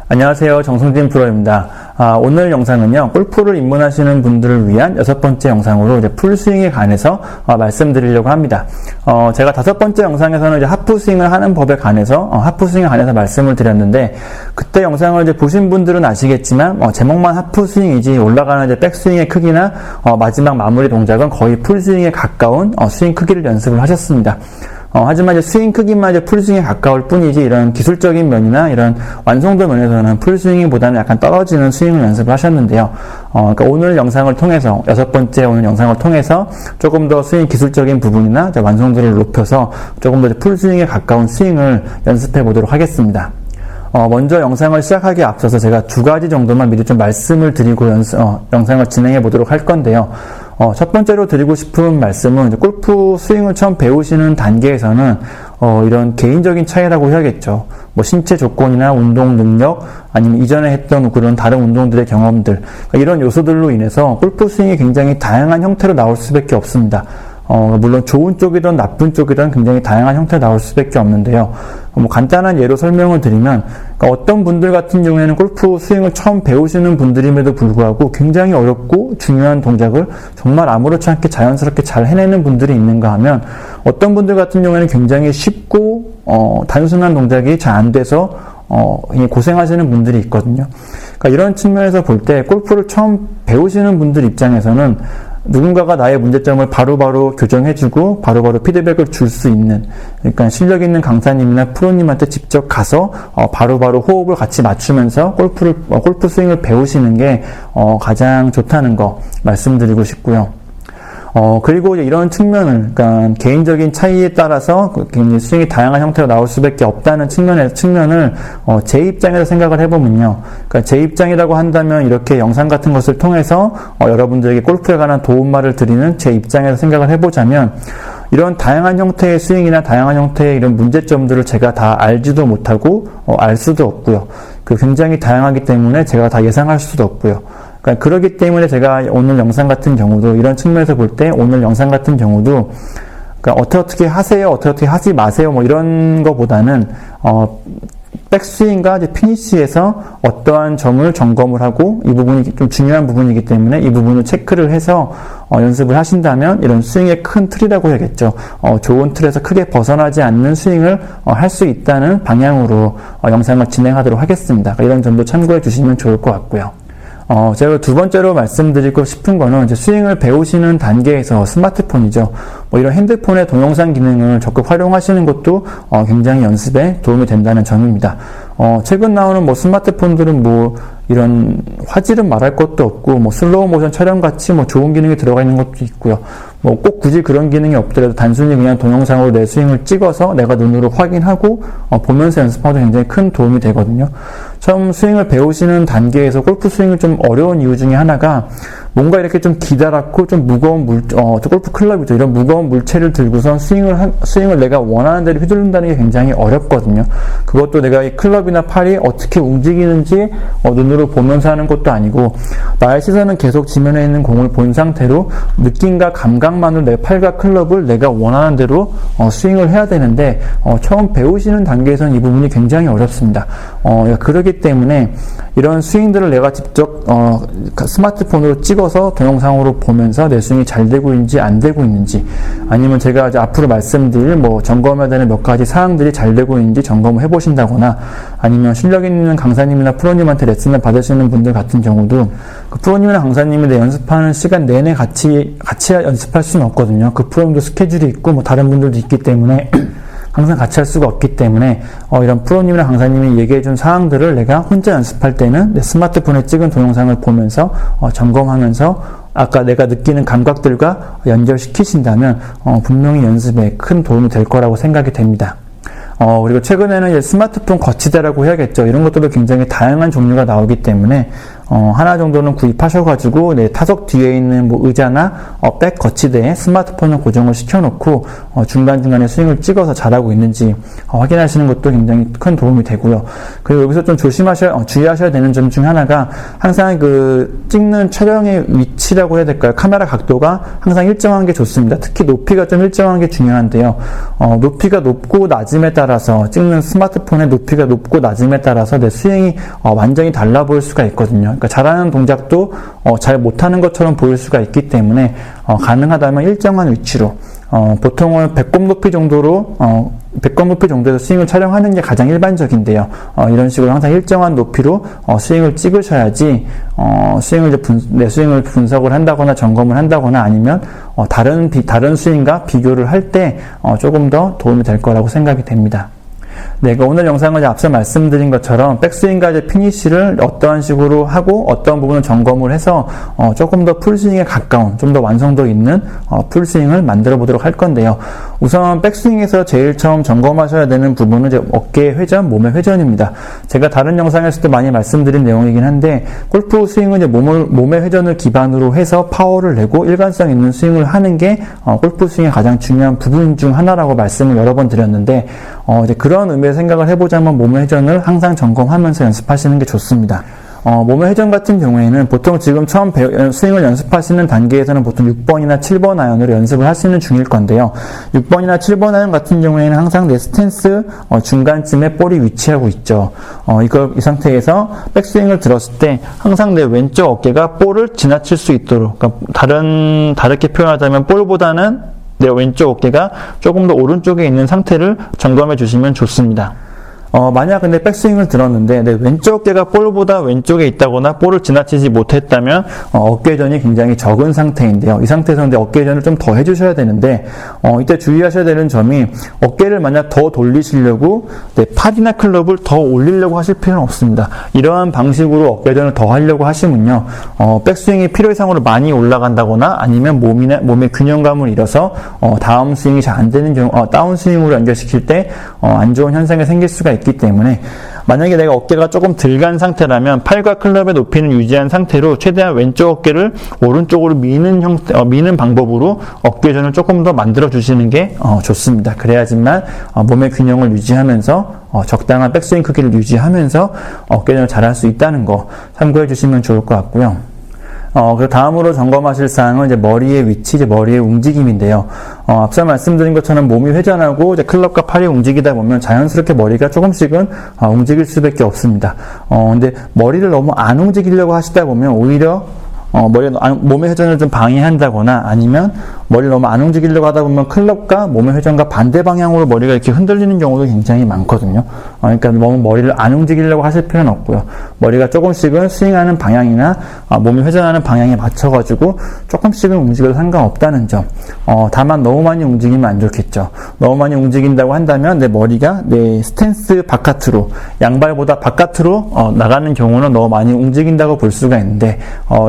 안녕하세요. 정승진 프로입니다. 오늘 영상은요, 골프를 입문하시는 분들을 위한 6번째 영상으로 이제 풀스윙에 관해서 말씀드리려고 합니다. 제가 5번째 영상에서는 이제 하프스윙을 하는 법에 관해서, 하프스윙에 관해서 말씀을 드렸는데, 그때 영상을 이제 보신 분들은 아시겠지만, 제목만 하프스윙이지 올라가는 이제 백스윙의 크기나, 마지막 마무리 동작은 거의 풀스윙에 가까운 스윙 크기를 연습을 하셨습니다. 하지만 이제 스윙 크기만 이제 풀스윙에 가까울 뿐이지 이런 기술적인 면이나 이런 완성도 면에서는 풀스윙보다는 약간 떨어지는 스윙을 연습을 하셨는데요. 그러니까 오늘 영상을 통해서 6번째 오늘 영상을 통해서 조금 더 스윙 기술적인 부분이나 완성도를 높여서 조금 더 풀스윙에 가까운 스윙을 연습해 보도록 하겠습니다. 먼저 영상을 시작하기에 앞서서 제가 2가지 정도만 미리 좀 말씀을 드리고 영상을 진행해 보도록 할 건데요. 첫 번째로 드리고 싶은 말씀은 이제 골프 스윙을 처음 배우시는 단계에서는 이런 개인적인 차이라고 해야겠죠. 뭐 신체 조건이나 운동 능력 아니면 이전에 했던 그런 다른 운동들의 경험들, 그러니까 이런 요소들로 인해서 골프 스윙이 굉장히 다양한 형태로 나올 수밖에 없습니다. 물론 좋은 쪽이든 나쁜 쪽이든 굉장히 다양한 형태로 나올 수밖에 없는데요. 뭐 간단한 예로 설명을 드리면, 그러니까 어떤 분들 같은 경우에는 골프 스윙을 처음 배우시는 분들임에도 불구하고 굉장히 어렵고 중요한 동작을 정말 아무렇지 않게 자연스럽게 잘 해내는 분들이 있는가 하면, 어떤 분들 같은 경우에는 굉장히 쉽고 단순한 동작이 잘 안 돼서 고생하시는 분들이 있거든요. 그러니까 이런 측면에서 볼 때 골프를 처음 배우시는 분들 입장에서는 누군가가 나의 문제점을 바로바로 교정해주고 바로바로 피드백을 줄 수 있는, 그러니까 실력 있는 강사님이나 프로님한테 직접 가서 바로바로 호흡을 같이 맞추면서 골프 스윙을 배우시는 게 가장 좋다는 거 말씀드리고 싶고요. 그리고 이런 측면을, 그러니까 개인적인 차이에 따라서 굉장히 스윙이 다양한 형태로 나올 수밖에 없다는 측면을 제 입장에서 생각을 해보면요. 그러니까 제 입장이라고 한다면 이렇게 영상 같은 것을 통해서 여러분들에게 골프에 관한 도움말을 드리는 제 입장에서 생각을 해보자면, 이런 다양한 형태의 스윙이나 다양한 형태의 이런 문제점들을 제가 다 알지도 못하고 알 수도 없고요. 굉장히 다양하기 때문에 제가 다 예상할 수도 없고요. 그러니까 그렇기 때문에 제가 오늘 영상 같은 경우도 이런 측면에서 볼 때 오늘 영상 같은 경우도 그러니까 어떻게 하세요, 어떻게 하지 마세요, 뭐 이런 거보다는 백스윙과 이제 피니시에서 어떠한 점을 점검을 하고 이 부분이 좀 중요한 부분이기 때문에 이 부분을 체크를 해서 연습을 하신다면 이런 스윙의 큰 틀이라고 해야겠죠. 좋은 틀에서 크게 벗어나지 않는 스윙을 할 수 있다는 방향으로 영상을 진행하도록 하겠습니다. 그러니까 이런 점도 참고해 주시면 좋을 것 같고요. 제가 2번째로 말씀드리고 싶은 거는 이제 스윙을 배우시는 단계에서 스마트폰이죠. 뭐 이런 핸드폰의 동영상 기능을 적극 활용하시는 것도 굉장히 연습에 도움이 된다는 점입니다. 최근 나오는 뭐 스마트폰들은 뭐 이런 화질은 말할 것도 없고 뭐 슬로우 모션 촬영 같이 뭐 좋은 기능이 들어가 있는 것도 있고요. 뭐 꼭 굳이 그런 기능이 없더라도 단순히 그냥 동영상으로 내 스윙을 찍어서 내가 눈으로 확인하고 보면서 연습하도 굉장히 큰 도움이 되거든요. 처음 스윙을 배우시는 단계에서 골프 스윙을 좀 어려운 이유 중에 하나가 뭔가 이렇게 좀 기다랗고 좀 무거운 골프 클럽이죠. 이런 무거운 물체를 들고선 스윙을 내가 원하는 대로 휘두른다는 게 굉장히 어렵거든요. 그것도 내가 이 클럽이나 팔이 어떻게 움직이는지 눈으로 보면서 하는 것도 아니고, 나의 시선은 계속 지면에 있는 공을 본 상태로 느낌과 감각만으로 내 팔과 클럽을 내가 원하는 대로 스윙을 해야 되는데, 처음 배우시는 단계에서는 이 부분이 굉장히 어렵습니다. 그렇기 때문에 이런 스윙들을 내가 직접 스마트폰으로 찍어서 동영상으로 보면서 내 스윙이 잘 되고 있는지 안 되고 있는지, 아니면 제가 이제 앞으로 말씀드릴 뭐 점검해야 되는 몇 가지 사항들이 잘 되고 있는지 점검을 해보신다거나, 아니면 실력 있는 강사님이나 프로님한테 레슨을 받으시는 분들 같은 경우도 그 프로님이나 강사님이 내 연습하는 시간 내내 같이 연습할 수는 없거든요. 그 프로님도 스케줄이 있고 뭐 다른 분들도 있기 때문에 항상 같이 할 수가 없기 때문에 이런 프로님이나 강사님이 얘기해준 사항들을 내가 혼자 연습할 때는 내 스마트폰에 찍은 동영상을 보면서 점검하면서 아까 내가 느끼는 감각들과 연결시키신다면 분명히 연습에 큰 도움이 될 거라고 생각이 됩니다. 그리고 최근에는 이제 스마트폰 거치대라고 해야겠죠. 이런 것들도 굉장히 다양한 종류가 나오기 때문에 하나 정도는 구입하셔가지고 타석 뒤에 있는 뭐 의자나 백 거치대에 스마트폰을 고정을 시켜놓고 중간중간에 스윙을 찍어서 잘하고 있는지 확인하시는 것도 굉장히 큰 도움이 되고요. 그리고 여기서 좀 주의하셔야 되는 점 중 하나가 항상 그 찍는 촬영의 위치라고 해야 될까요? 카메라 각도가 항상 일정한 게 좋습니다. 특히 높이가 좀 일정한 게 중요한데요. 높이가 높고 낮음에 따라서 찍는 스마트폰의 높이가 높고 낮음에 따라서 내 스윙이 완전히 달라 보일 수가 있거든요. 그러니까 잘하는 동작도 잘 못하는 것처럼 보일 수가 있기 때문에 가능하다면 일정한 위치로 보통은 배꼽 높이 정도에서 스윙을 촬영하는 게 가장 일반적인데요. 이런 식으로 항상 일정한 높이로 스윙을 찍으셔야지 내 스윙을 분석을 한다거나 점검을 한다거나 아니면 다른 스윙과 비교를 할 때 조금 더 도움이 될 거라고 생각이 됩니다. 네, 오늘 영상은 앞서 말씀드린 것처럼 백스윙과 이제 피니쉬를 어떠한 식으로 하고 어떤 부분을 점검을 해서 조금 더 풀스윙에 가까운, 좀 더 완성도 있는 풀스윙을 만들어 보도록 할 건데요. 우선 백스윙에서 제일 처음 점검하셔야 되는 부분은 이제 어깨 회전, 몸의 회전입니다. 제가 다른 영상에서도 많이 말씀드린 내용이긴 한데 골프 스윙은 이제 몸의 회전을 기반으로 해서 파워를 내고 일관성 있는 스윙을 하는 게 골프 스윙의 가장 중요한 부분 중 하나라고 말씀을 여러 번 드렸는데 이제 그런 의미의 생각을 해보자면 몸의 회전을 항상 점검하면서 연습하시는 게 좋습니다. 몸의 회전 같은 경우에는 보통 지금 처음 스윙을 연습하시는 단계에서는 보통 6번이나 7번 아이언으로 연습을 하시는 중일 건데요. 6번이나 7번 아이언 같은 경우에는 항상 내 스탠스 중간쯤에 볼이 위치하고 있죠. 이 상태에서 백스윙을 들었을 때 항상 내 왼쪽 어깨가 볼을 지나칠 수 있도록, 그러니까 다르게 표현하자면 볼보다는 내 왼쪽 어깨가 조금 더 오른쪽에 있는 상태를 점검해 주시면 좋습니다. 만약 근데 백스윙을 들었는데 내 왼쪽 어깨가 볼보다 왼쪽에 있다거나 볼을 지나치지 못했다면 어깨전이 굉장히 적은 상태인데요. 이 상태에서 근데 어깨전을 좀 더 해주셔야 되는데 이때 주의하셔야 되는 점이 어깨를 만약 더 돌리시려고 내 팔이나 클럽을 더 올리려고 하실 필요는 없습니다. 이러한 방식으로 어깨전을 더 하려고 하시면요. 백스윙이 필요 이상으로 많이 올라간다거나 아니면 몸의 균형감을 잃어서 다음 스윙이 잘 안 되는 경우, 다운스윙으로 연결시킬 때 안 좋은 현상이 생길 수가 있기 때문에 만약에 내가 어깨가 조금 덜 간 상태라면 팔과 클럽의 높이는 유지한 상태로 최대한 왼쪽 어깨를 오른쪽으로 미는 방법으로 어깨전을 조금 더 만들어 주시는 게 좋습니다. 그래야지만 몸의 균형을 유지하면서 적당한 백스윙 크기를 유지하면서 어깨전을 잘할 수 있다는 거 참고해 주시면 좋을 것 같고요. 그 다음으로 점검하실 사항은 이제 머리의 위치, 머리의 움직임인데요. 앞서 말씀드린 것처럼 몸이 회전하고 이제 클럽과 팔이 움직이다 보면 자연스럽게 머리가 조금씩은 움직일 수밖에 없습니다. 근데 머리를 너무 안 움직이려고 하시다 보면 오히려 몸의 회전을 좀 방해한다거나 아니면 머리를 너무 안 움직이려고 하다 보면 클럽과 몸의 회전과 반대 방향으로 머리가 이렇게 흔들리는 경우도 굉장히 많거든요. 그러니까 너무 머리를 안 움직이려고 하실 필요는 없고요. 머리가 조금씩은 스윙하는 방향이나 몸이 회전하는 방향에 맞춰가지고 조금씩은 움직여도 상관없다는 점. 다만 너무 많이 움직이면 안 좋겠죠. 너무 많이 움직인다고 한다면 내 머리가 내 스탠스 바깥으로, 양발보다 바깥으로 나가는 경우는 너무 많이 움직인다고 볼 수가 있는데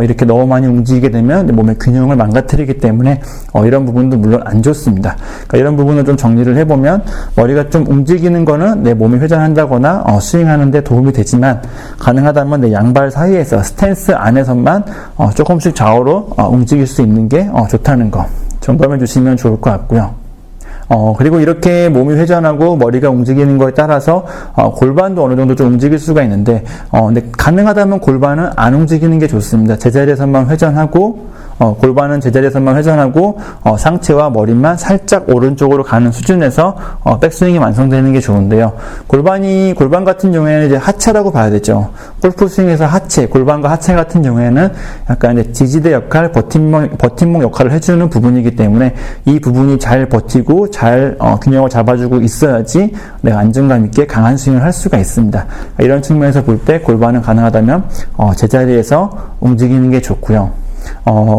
이렇게 너무 많이 움직이게 되면 내 몸의 균형을 망가뜨리기 때문에 이런 부분도 물론 안 좋습니다. 그러니까 이런 부분을 좀 정리를 해보면 머리가 좀 움직이는 거는 내 몸이 회전한다거나 스윙하는 데 도움이 되지만 가능하다면 내 양발 사이에서 스탠스 안에서만 조금씩 좌우로 움직일 수 있는 게 좋다는 거 점검해 주시면 좋을 것 같고요. 그리고 이렇게 몸이 회전하고 머리가 움직이는 거에 따라서 골반도 어느 정도 좀 움직일 수가 있는데 근데 가능하다면 골반은 안 움직이는 게 좋습니다. 제자리에서만 회전하고 골반은 제자리에서만 회전하고 상체와 머리만 살짝 오른쪽으로 가는 수준에서 백스윙이 완성되는 게 좋은데요. 골반 같은 경우에는 이제 하체라고 봐야 되죠. 골프 스윙에서 골반과 하체 같은 경우에는 약간 이제 지지대 역할, 버팀목 역할을 해주는 부분이기 때문에 이 부분이 잘 버티고 잘 균형을 잡아주고 있어야지 내가 안정감 있게 강한 스윙을 할 수가 있습니다. 이런 측면에서 볼 때 골반은 가능하다면 제자리에서 움직이는 게 좋고요.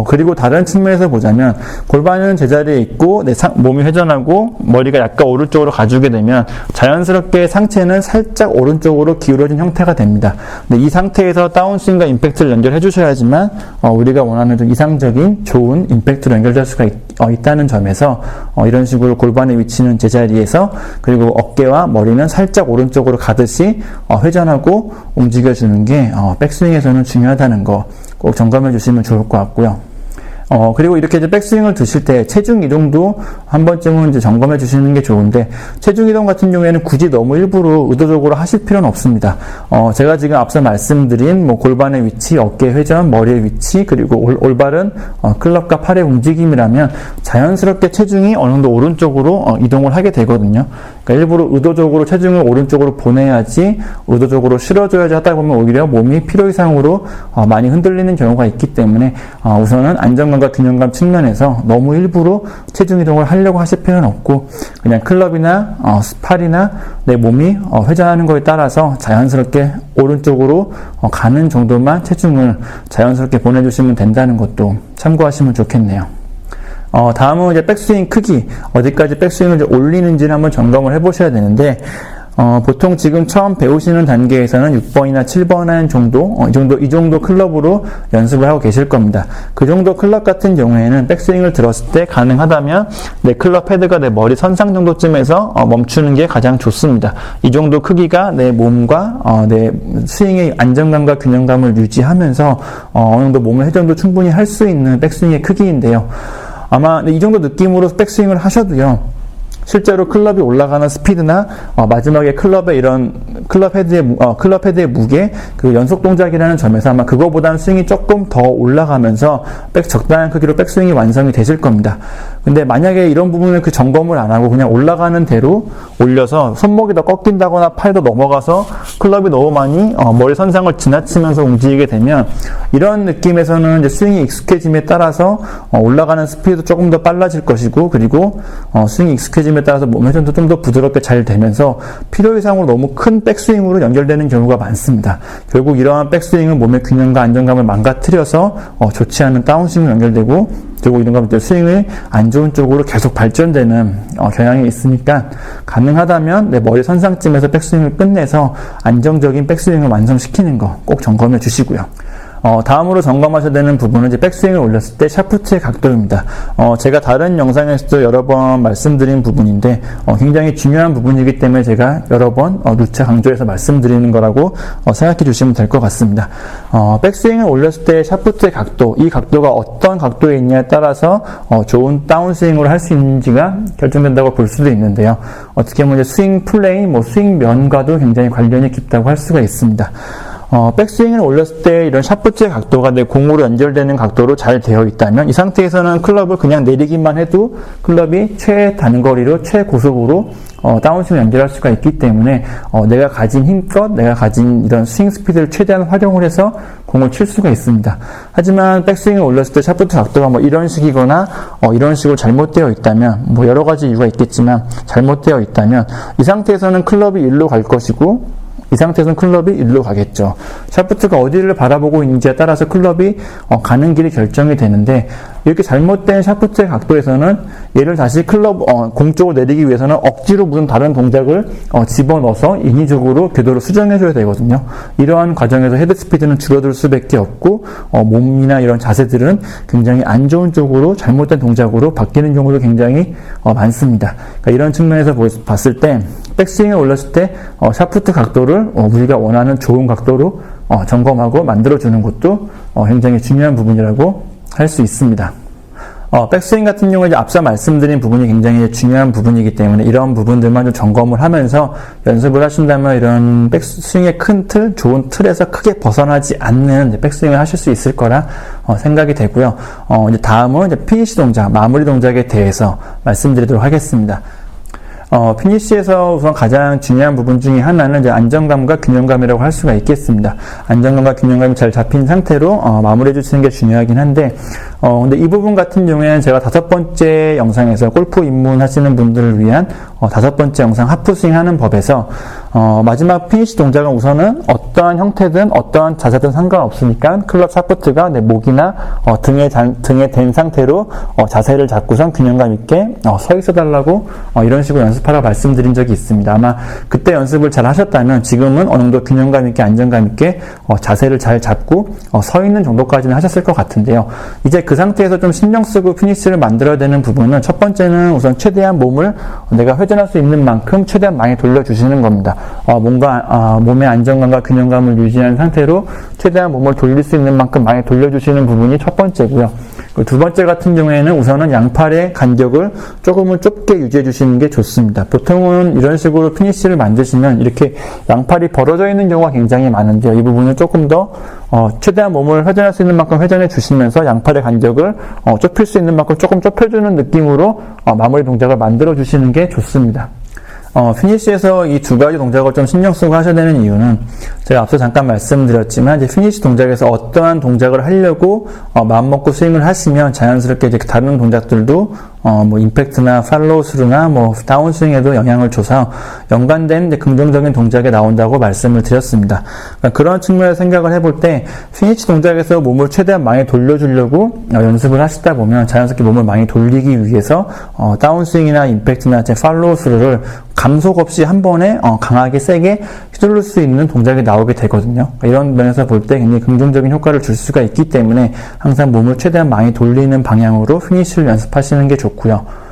그리고 다른 측면에서 보자면 골반은 제자리에 있고 내 몸이 회전하고 머리가 약간 오른쪽으로 가주게 되면 자연스럽게 상체는 살짝 오른쪽으로 기울어진 형태가 됩니다. 근데 이 상태에서 다운스윙과 임팩트를 연결해 주셔야지만 우리가 원하는 좀 이상적인 좋은 임팩트로 연결될 수가 있다는 점에서 이런 식으로 골반의 위치는 제자리에서 그리고 어깨와 머리는 살짝 오른쪽으로 가듯이 회전하고 움직여주는 게 백스윙에서는 중요하다는 거 꼭 점검해 주시면 좋을 것 같고요. 그리고 이렇게 이제 백스윙을 드실 때 체중 이동도 한 번쯤은 이제 점검해 주시는 게 좋은데, 체중 이동 같은 경우에는 굳이 너무 일부러 의도적으로 하실 필요는 없습니다. 제가 지금 앞서 말씀드린 골반의 위치, 어깨 회전, 머리의 위치, 그리고 올바른 클럽과 팔의 움직임이라면 자연스럽게 체중이 어느 정도 오른쪽으로 이동을 하게 되거든요. 그러니까 일부러 의도적으로 체중을 오른쪽으로 보내야지, 의도적으로 실어줘야지 하다 보면 오히려 몸이 필요 이상으로 많이 흔들리는 경우가 있기 때문에 우선은 안정감과 균형감 측면에서 너무 일부러 체중 이동을 하려고 하실 필요는 없고, 그냥 클럽이나 팔이나 내 몸이 회전하는 거에 따라서 자연스럽게 오른쪽으로 가는 정도만 체중을 자연스럽게 보내주시면 된다는 것도 참고하시면 좋겠네요. 다음은 이제 백스윙 크기, 어디까지 백스윙을 이제 올리는지를 한번 점검을 해보셔야 되는데, 보통 지금 처음 배우시는 단계에서는 6번이나 7번 하는 정도, 이 정도 클럽으로 연습을 하고 계실 겁니다. 그 정도 클럽 같은 경우에는 백스윙을 들었을 때 가능하다면 내 클럽 헤드가 내 머리 선상 정도쯤에서 멈추는 게 가장 좋습니다. 이 정도 크기가 내 몸과 내 스윙의 안정감과 균형감을 유지하면서 어느 정도 몸의 회전도 충분히 할 수 있는 백스윙의 크기인데요. 아마 이 정도 느낌으로 백스윙을 하셔도요, 실제로 클럽이 올라가는 스피드나 마지막에 클럽의 이런 클럽 헤드의 무게, 그 연속 동작이라는 점에서 아마 그거보다는 스윙이 조금 더 올라가면서 적당한 크기로 백스윙이 완성이 되실 겁니다. 근데 만약에 이런 부분을 그 점검을 안 하고 그냥 올라가는 대로 올려서 손목이 더 꺾인다거나 팔도 넘어가서 클럽이 너무 많이 머리 선상을 지나치면서 움직이게 되면, 이런 느낌에서는 이제 스윙이 익숙해짐에 따라서 올라가는 스피드도 조금 더 빨라질 것이고, 그리고 스윙이 익숙해짐에 따라서 몸 회전도 좀 더 부드럽게 잘 되면서 필요 이상으로 너무 큰 백스윙으로 연결되는 경우가 많습니다. 결국 이러한 백스윙은 몸의 균형과 안정감을 망가뜨려서 좋지 않은 다운스윙으로 연결되고, 그리고 이런 것들 스윙이 안 좋은 쪽으로 계속 발전되는 경향이 있으니까, 가능하다면 내 머리 선상쯤에서 백스윙을 끝내서 안정적인 백스윙을 완성시키는 거 꼭 점검해 주시고요. 다음으로 점검하셔야 되는 부분은 이제 백스윙을 올렸을 때 샤프트의 각도입니다. 제가 다른 영상에서도 여러 번 말씀드린 부분인데, 굉장히 중요한 부분이기 때문에 제가 여러 번 누차 강조해서 말씀드리는 거라고 생각해 주시면 될 것 같습니다. 백스윙을 올렸을 때 샤프트의 각도, 이 각도가 어떤 각도에 있냐에 따라서 좋은 다운스윙을 할 수 있는지가 결정된다고 볼 수도 있는데요. 어떻게 보면 이제 스윙 플레인, 스윙 면과도 굉장히 관련이 깊다고 할 수가 있습니다. 백스윙을 올렸을 때 이런 샤프트의 각도가 내 공으로 연결되는 각도로 잘 되어 있다면, 이 상태에서는 클럽을 그냥 내리기만 해도 클럽이 최단거리로 최고속으로 다운스윙을 연결할 수가 있기 때문에 내가 가진 힘껏 내가 가진 이런 스윙 스피드를 최대한 활용을 해서 공을 칠 수가 있습니다. 하지만 백스윙을 올렸을 때 샤프트 각도가 이런 식이거나 이런 식으로 잘못되어 있다면, 여러 가지 이유가 있겠지만 잘못되어 있다면, 이 상태에서는 클럽이 일로 갈 것이고, 이 상태에서는 클럽이 일로 가겠죠. 샤프트가 어디를 바라보고 있는지에 따라서 클럽이 가는 길이 결정이 되는데, 이렇게 잘못된 샤프트의 각도에서는 얘를 다시 공 쪽으로 내리기 위해서는 억지로 무슨 다른 동작을 집어넣어서 인위적으로 궤도를 수정해줘야 되거든요. 이러한 과정에서 헤드 스피드는 줄어들 수밖에 없고, 몸이나 이런 자세들은 굉장히 안 좋은 쪽으로 잘못된 동작으로 바뀌는 경우도 굉장히 많습니다. 그러니까 이런 측면에서 봤을 때 백스윙을 올렸을 때 샤프트 각도를 우리가 원하는 좋은 각도로 점검하고 만들어주는 것도 굉장히 중요한 부분이라고 할 수 있습니다. 백스윙 같은 경우에 이제 앞서 말씀드린 부분이 굉장히 중요한 부분이기 때문에 이런 부분들만 좀 점검을 하면서 연습을 하신다면 이런 백스윙의 큰 틀, 좋은 틀에서 크게 벗어나지 않는 백스윙을 하실 수 있을 거라 생각이 되고요. 이제 다음은 이제 피니시 동작, 마무리 동작에 대해서 말씀드리도록 하겠습니다. 피니시에서 우선 가장 중요한 부분 중에 하나는 이제 안정감과 균형감이라고 할 수가 있겠습니다. 안정감과 균형감이 잘 잡힌 상태로 마무리해 주시는 게 중요하긴 한데, 근데 이 부분 같은 경우에는 제가 5번째 영상에서 골프 입문하시는 분들을 위한 5번째 영상 하프스윙 하는 법에서 마지막 피니시 동작은 우선은 어떠한 형태든 어떠한 자세든 상관없으니까 클럽 샤프트가 내 목이나 등에 댄 상태로 자세를 잡고선 균형감 있게 서 있어 달라고 이런 식으로 연습하라고 말씀드린 적이 있습니다. 아마 그때 연습을 잘 하셨다면 지금은 어느 정도 균형감 있게 안정감 있게 자세를 잘 잡고 서 있는 정도까지는 하셨을 것 같은데요. 이제 그 상태에서 좀 신경 쓰고 피니쉬를 만들어야 되는 부분은 첫 번째는 우선 최대한 몸을 내가 회전할 수 있는 만큼 최대한 많이 돌려주시는 겁니다. 뭔가 몸의 안정감과 균형감을 유지한 상태로 최대한 몸을 돌릴 수 있는 만큼 많이 돌려주시는 부분이 첫 번째고요. 두 번째 같은 경우에는 우선은 양팔의 간격을 조금은 좁게 유지해 주시는 게 좋습니다. 보통은 이런 식으로 피니쉬를 만드시면 이렇게 양팔이 벌어져 있는 경우가 굉장히 많은데요. 이 부분을 조금 더 최대한 몸을 회전할 수 있는 만큼 회전해 주시면서 양팔의 간격을 좁힐 수 있는 만큼 조금 좁혀주는 느낌으로 마무리 동작을 만들어 주시는 게 좋습니다. 피니쉬에서 이 두 가지 동작을 좀 신경 쓰고 하셔야 되는 이유는 제가 앞서 잠깐 말씀드렸지만 이제 피니쉬 동작에서 어떠한 동작을 하려고 마음먹고 스윙을 하시면 자연스럽게 이제 다른 동작들도 뭐 임팩트나 팔로우 스루나 뭐 다운스윙에도 영향을 줘서 연관된 이제 긍정적인 동작이 나온다고 말씀을 드렸습니다. 그러니까 그런 측면에서 생각을 해볼 때 피니쉬 동작에서 몸을 최대한 많이 돌려주려고 연습을 하시다 보면 자연스럽게 몸을 많이 돌리기 위해서 다운스윙이나 임팩트나 이제 팔로우 스루를 감속 없이 한 번에 강하게 세게 휘두를 수 있는 동작이 나오게 되거든요. 그러니까 이런 면에서 볼 때 굉장히 긍정적인 효과를 줄 수가 있기 때문에 항상 몸을 최대한 많이 돌리는 방향으로 피니쉬를 연습하시는 게 좋고요.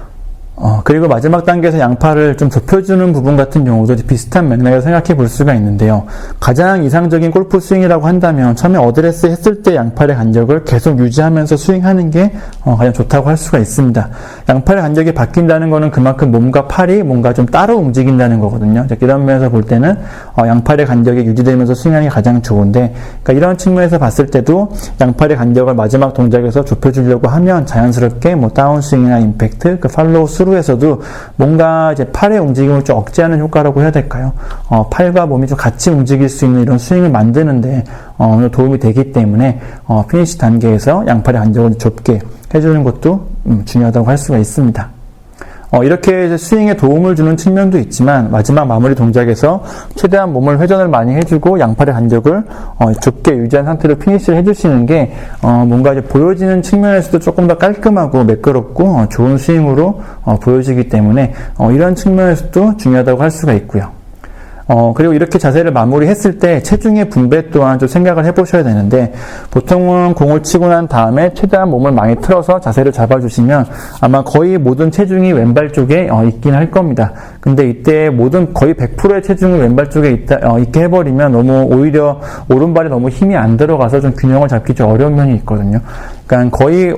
그리고 마지막 단계에서 양팔을 좀 좁혀주는 부분 같은 경우도 비슷한 맥락에서 생각해 볼 수가 있는데요. 가장 이상적인 골프 스윙이라고 한다면 처음에 어드레스 했을 때 양팔의 간격을 계속 유지하면서 스윙하는 게 가장 좋다고 할 수가 있습니다. 양팔의 간격이 바뀐다는 것은 그만큼 몸과 팔이 뭔가 좀 따로 움직인다는 거거든요. 이런 면에서 볼 때는 양팔의 간격이 유지되면서 스윙하는 게 가장 좋은데, 그러니까 이런 측면에서 봤을 때도 양팔의 간격을 마지막 동작에서 좁혀주려고 하면 자연스럽게 뭐 다운스윙이나 임팩트, 그 팔로우 스루에서도 뭔가 이제 팔의 움직임을 좀 억제하는 효과라고 해야 될까요? 팔과 몸이 좀 같이 움직일 수 있는 이런 스윙을 만드는데 도움이 되기 때문에 피니쉬 단계에서 양팔의 간격을 좁게 해주는 것도 중요하다고 할 수가 있습니다. 이렇게 스윙에 도움을 주는 측면도 있지만 마지막 마무리 동작에서 최대한 몸을 회전을 많이 해주고 양팔의 간격을 좁게 유지한 상태로 피니쉬를 해주시는 게 뭔가 이제 보여지는 측면에서도 조금 더 깔끔하고 매끄럽고 좋은 스윙으로 보여지기 때문에 이런 측면에서도 중요하다고 할 수가 있고요. 그리고 이렇게 자세를 마무리했을 때 체중의 분배 또한 좀 생각을 해보셔야 되는데, 보통은 공을 치고 난 다음에 최대한 몸을 많이 틀어서 자세를 잡아주시면 아마 거의 모든 체중이 왼발 쪽에 있긴 할 겁니다. 근데 이때 모든 거의 100%의 체중을 왼발 쪽에 있게 해버리면 너무 오히려 오른발에 너무 힘이 안 들어가서 좀 균형을 잡기 좀 어려운 면이 있거든요. 그러니까 거의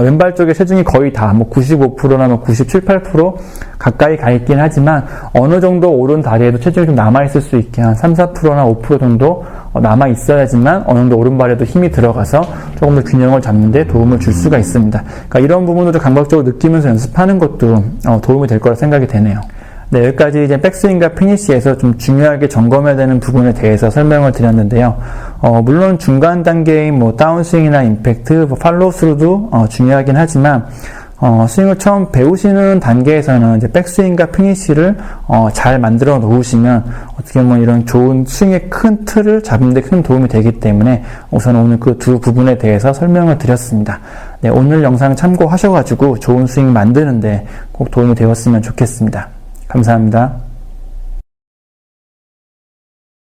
왼발 쪽에 체중이 거의 다 뭐 95%나 뭐 97, 8% 가까이 가 있긴 하지만 어느 정도 오른 다리에도 체중이 좀 남아있을 수 있게 한 3, 4%나 5% 정도 남아있어야지만 어느 정도 오른발에도 힘이 들어가서 조금 더 균형을 잡는 데 도움을 줄 수가 있습니다. 그러니까 이런 부분을 감각적으로 느끼면서 연습하는 것도 도움이 될 거라 생각이 되네요. 네, 여기까지 이제 백스윙과 피니쉬에서 좀 중요하게 점검해야 되는 부분에 대해서 설명을 드렸는데요. 물론 중간 단계인 뭐 다운스윙이나 임팩트, 팔로우 스루도 중요하긴 하지만 스윙을 처음 배우시는 단계에서는 이제 백스윙과 피니쉬를 잘 만들어 놓으시면 어떻게 보면 이런 좋은 스윙의 큰 틀을 잡는 데 큰 도움이 되기 때문에 우선 오늘 그 두 부분에 대해서 설명을 드렸습니다. 네, 오늘 영상 참고하셔가지고 좋은 스윙 만드는데 꼭 도움이 되었으면 좋겠습니다. 감사합니다.